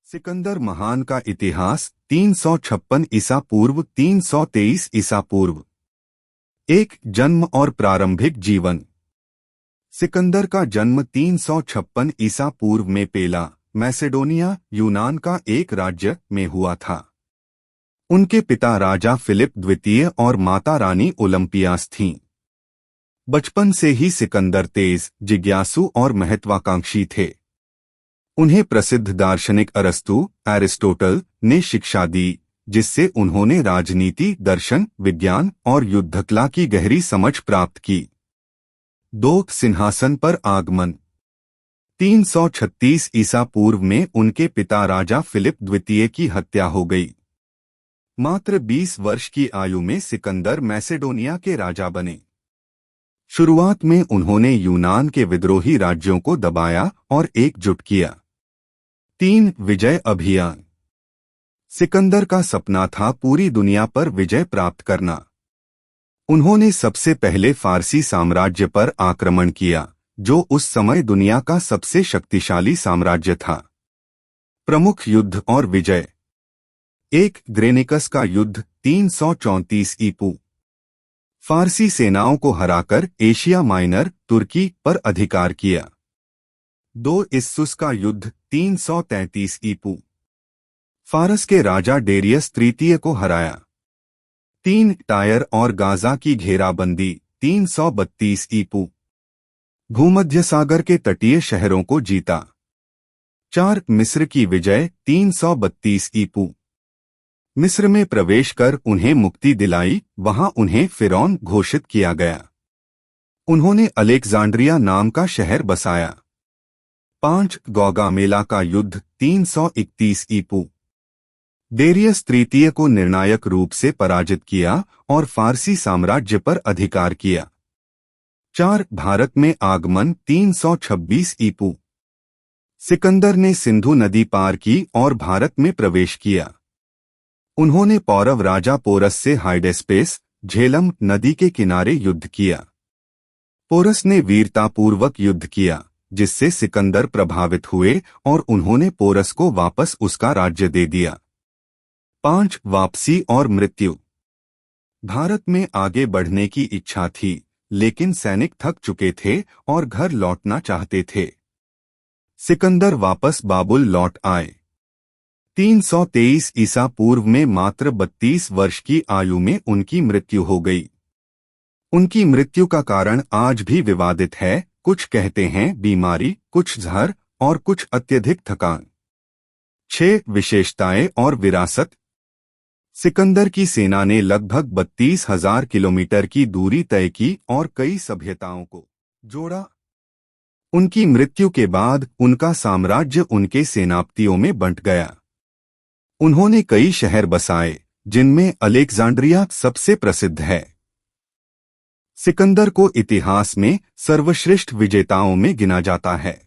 सिकंदर महान का इतिहास 356 ईसा पूर्व 323 ईसा पूर्व। एक जन्म और प्रारंभिक जीवन। सिकंदर का जन्म 356 ईसा पूर्व में पेला, मैसेडोनिया, यूनान का एक राज्य में हुआ था। उनके पिता राजा फिलिप द्वितीय और माता रानी ओलंपियास थीं। बचपन से ही सिकंदर तेज, जिज्ञासु और महत्वाकांक्षी थे। उन्हें प्रसिद्ध दार्शनिक एरिस्टोटल ने शिक्षा दी, जिससे उन्होंने राजनीति, दर्शन, विज्ञान और युद्धकला की गहरी समझ प्राप्त की। 2 सिंहासन पर आगमन। 336 ईसा पूर्व में उनके पिता राजा फिलिप द्वितीय की हत्या हो गई। मात्र 20 वर्ष की आयु में सिकंदर मैसेडोनिया के राजा बने। शुरुआत में उन्होंने यूनान के विद्रोही राज्यों को दबाया और एकजुट किया। 3 विजय अभियान। सिकंदर का सपना था पूरी दुनिया पर विजय प्राप्त करना। उन्होंने सबसे पहले फारसी साम्राज्य पर आक्रमण किया, जो उस समय दुनिया का सबसे शक्तिशाली साम्राज्य था। प्रमुख युद्ध और विजय। 1 ग्रेनिकस का युद्ध 334 ईपू। फारसी सेनाओं को हराकर एशिया माइनर, तुर्की पर अधिकार किया। 2 इस्सुस का युद्ध 333 ईपू। फारस के राजा डेरियस तृतीय को हराया। 3 टायर और गाजा की घेराबंदी 332 ईपू। भूमध्य सागर के तटीय शहरों को जीता। 4 मिस्र की विजय 332 ईपू। मिस्र में प्रवेश कर उन्हें मुक्ति दिलाई, वहां उन्हें फिरौन घोषित किया गया। उन्होंने अलेक्जेंड्रिया नाम का शहर बसाया। 5 गौगामेला का युद्ध 331 ईपू। डेरियस तृतीय को निर्णायक रूप से पराजित किया और फारसी साम्राज्य पर अधिकार किया। 4 भारत में आगमन 326 ईपू। सिकंदर ने सिंधु नदी पार की और भारत में प्रवेश किया। उन्होंने पौरव राजा पोरस से हाइडेस्पेस, झेलम नदी के किनारे युद्ध किया। पोरस ने वीरतापूर्वक युद्ध किया, जिससे सिकंदर प्रभावित हुए और उन्होंने पोरस को वापस उसका राज्य दे दिया। 5 वापसी और मृत्यु। भारत में आगे बढ़ने की इच्छा थी, लेकिन सैनिक थक चुके थे और घर लौटना चाहते थे। सिकंदर वापस बाबुल लौट आए। 323 ईसा पूर्व में मात्र 32 वर्ष की आयु में उनकी मृत्यु हो गई। उनकी मृत्यु का कारण आज भी विवादित है। कुछ कहते हैं बीमारी, कुछ जहर और कुछ अत्यधिक थकान। 6 विशेषताएं और विरासत। सिकंदर की सेना ने लगभग 32,000 किलोमीटर की दूरी तय की और कई सभ्यताओं को जोड़ा। उनकी मृत्यु के बाद उनका साम्राज्य उनके सेनापतियों में बंट गया। उन्होंने कई शहर बसाए, जिनमें अलेक्जेंड्रिया सबसे प्रसिद्ध है। सिकंदर को इतिहास में सर्वश्रेष्ठ विजेताओं में गिना जाता है।